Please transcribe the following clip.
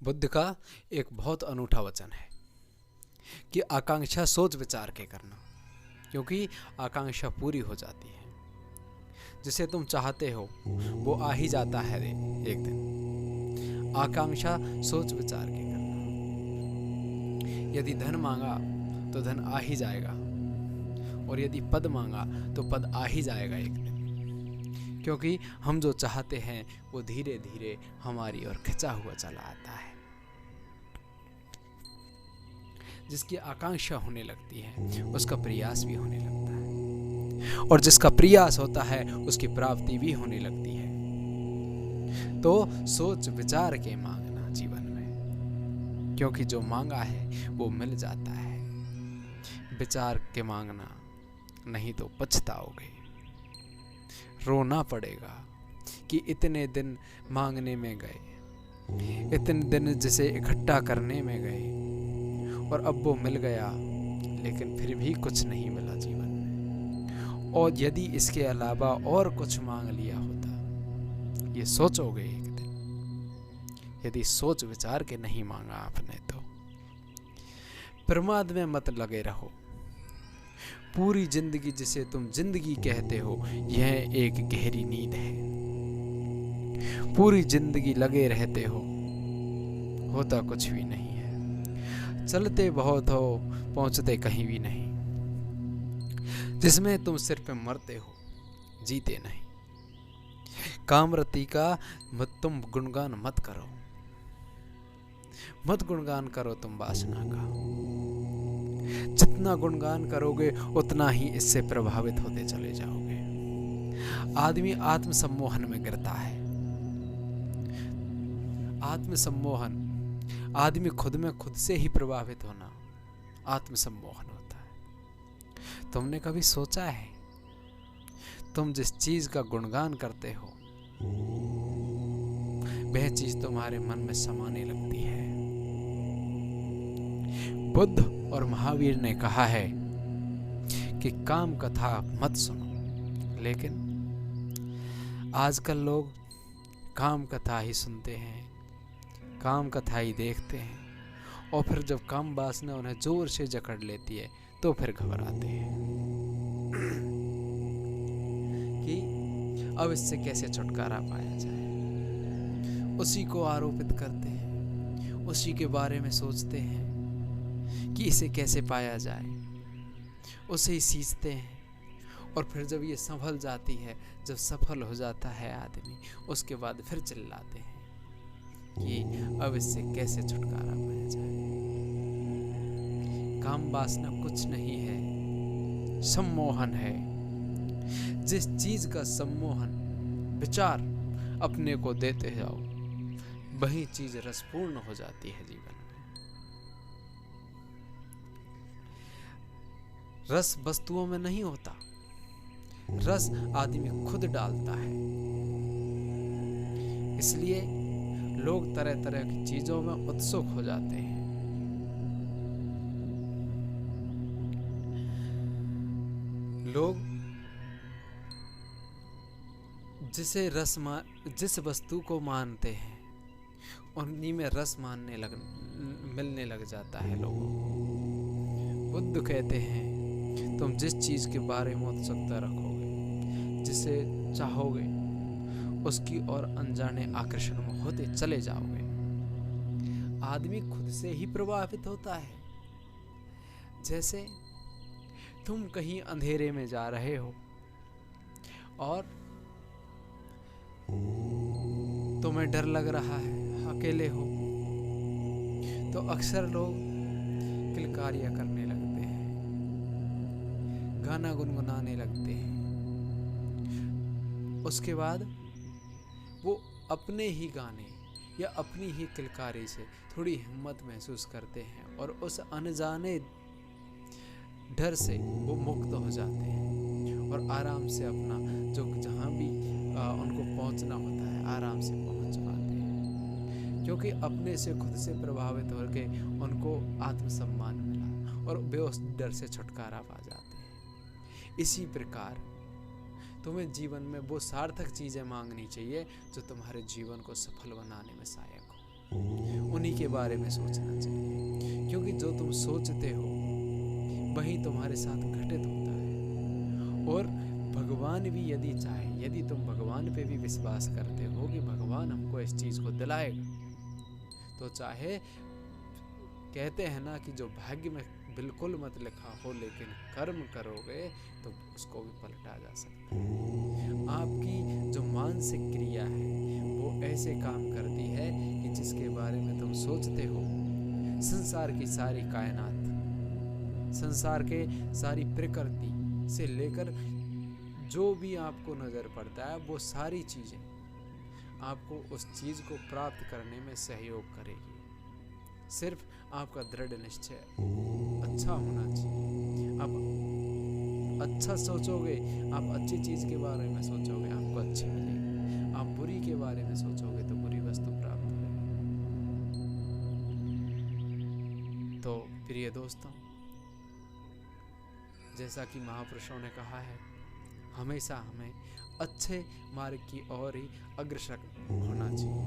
बुद्ध का एक बहुत अनूठा वचन है कि आकांक्षा सोच विचार के करना, क्योंकि आकांक्षा पूरी हो जाती है। जिसे तुम चाहते हो वो आ ही जाता है एक दिन। आकांक्षा सोच विचार के करना। यदि धन मांगा तो धन आ ही जाएगा, और यदि पद मांगा तो पद आ ही जाएगा एक दिन, क्योंकि हम जो चाहते हैं वो धीरे धीरे हमारी ओर खिंचा हुआ चला आता है। जिसकी आकांक्षा होने लगती है उसका प्रयास भी होने लगता है, और जिसका प्रयास होता है उसकी प्राप्ति भी होने लगती है। तो सोच विचार के मांगना जीवन में, क्योंकि जो मांगा है वो मिल जाता है। विचार के मांगना, नहीं तो पछताओगे। रोना पड़ेगा कि इतने दिन मांगने में गए, इतने दिन जिसे इकट्ठा करने में गए, और अब वो मिल गया लेकिन फिर भी कुछ नहीं मिला जीवन में। और यदि इसके अलावा और कुछ मांग लिया होता, ये सोचोगे एक दिन। यदि सोच विचार के नहीं मांगा आपने तो प्रमाद में मत लगे रहो। पूरी जिंदगी जिसे तुम जिंदगी कहते हो, यह एक गहरी नींद है। पूरी जिंदगी लगे रहते हो, होता कुछ भी नहीं है। चलते बहुत हो, पहुंचते कहीं भी नहीं। जिसमें तुम सिर पे मरते हो, जीते नहीं। कामरती का तुम गुणगान मत करो, मत गुणगान करो तुम वासना का। जितना गुणगान करोगे उतना ही इससे प्रभावित होते चले जाओगे। आदमी आत्मसम्मोहन में गिरता है। आत्मसम्मोहन, आदमी खुद में खुद से ही प्रभावित होना आत्मसम्मोहन होता है। तुमने कभी सोचा है, तुम जिस चीज का गुणगान करते हो वह चीज तुम्हारे मन में समाने लगती है। बुद्ध और महावीर ने कहा है कि काम कथा मत सुनो, लेकिन आजकल लोग काम कथा ही सुनते हैं, काम कथा ही देखते हैं, और फिर जब काम वासना उन्हें जोर से जकड़ लेती है तो फिर घबराते हैं कि अब इससे कैसे छुटकारा पाया जाए। उसी को आरोपित करते हैं, उसी के बारे में सोचते हैं कि इसे कैसे पाया जाए, उसे ही सींचते हैं। और फिर जब ये संभल जाती है, जब सफल हो जाता है आदमी, उसके बाद फिर चिल्लाते हैं कि अब इससे कैसे छुटकारा पाया जाए। काम वासना कुछ नहीं है, सम्मोहन है। जिस चीज का सम्मोहन विचार अपने को देते जाओ, वही चीज रसपूर्ण हो जाती है जीवन में। रस वस्तुओं में नहीं होता, रस आदमी खुद डालता है। इसलिए लोग तरह तरह की चीजों में उत्सुक हो जाते हैं। लोग जिस वस्तु को मानते हैं उन्हीं में रस मिलने लग जाता है लोगों को। बुद्ध कहते हैं तुम जिस चीज के बारे में उत्सुकता रखोगे, जिसे चाहोगे, उसकी ओर अनजाने आकर्षण में होते चले जाओगे। आदमी खुद से ही प्रभावित होता है। जैसे तुम कहीं अंधेरे में जा रहे हो और तुम्हें डर लग रहा है, अकेले हो, तो अक्सर लोग किलकारियां करने लगते हैं, गाना गुनगुनाने लगते हैं। उसके बाद वो अपने ही गाने या अपनी ही किलकारी से थोड़ी हिम्मत महसूस करते हैं, और उस अनजाने डर से वो मुक्त हो जाते हैं, और आराम से अपना जो जहाँ भी उनको पहुँचना होता है आराम से पहुँच पाते हैं, क्योंकि अपने से खुद से प्रभावित होकर उनको आत्मसम्मान मिला और वे उस डर से छुटकारा पा जाते हैं। इसी प्रकार तुम्हें जीवन में वो सार्थक चीज़ें मांगनी चाहिए जो तुम्हारे जीवन को सफल बनाने में सहायक हो। उन्हीं के बारे में सोचना चाहिए, क्योंकि जो तुम सोचते हो वही तुम्हारे साथ घटित होता है। और भगवान भी यदि चाहे, यदि तुम भगवान पे भी विश्वास करते हो कि भगवान हमको इस चीज़ को दिलाएगा, तो चाहे कहते हैं ना कि जो भाग्य में बिल्कुल मत लिखा हो लेकिन कर्म करोगे तो उसको भी पलटा जा सकता है। आपकी जो मानसिक क्रिया है वो ऐसे काम करती है कि जिसके बारे में तुम सोचते हो, संसार की सारी कायनात, संसार के सारी प्रकृति से लेकर जो भी आपको नज़र पड़ता है वो सारी चीज़ें आपको उस चीज़ को प्राप्त करने में सहयोग करेगी। सिर्फ आपका दृढ़ निश्चय अच्छा होना चाहिए। आप अच्छा सोचोगे, आप अच्छी चीज़ के बारे में सोचोगे, आपको अच्छी मिलेगी। आप बुरी के बारे में सोचोगे तो बुरी वस्तु प्राप्त होगी। तो प्रिय दोस्तों, जैसा कि महापुरुषों ने कहा है, हमेशा हमें अच्छे मार्ग की ओर ही अग्रसर होना चाहिए।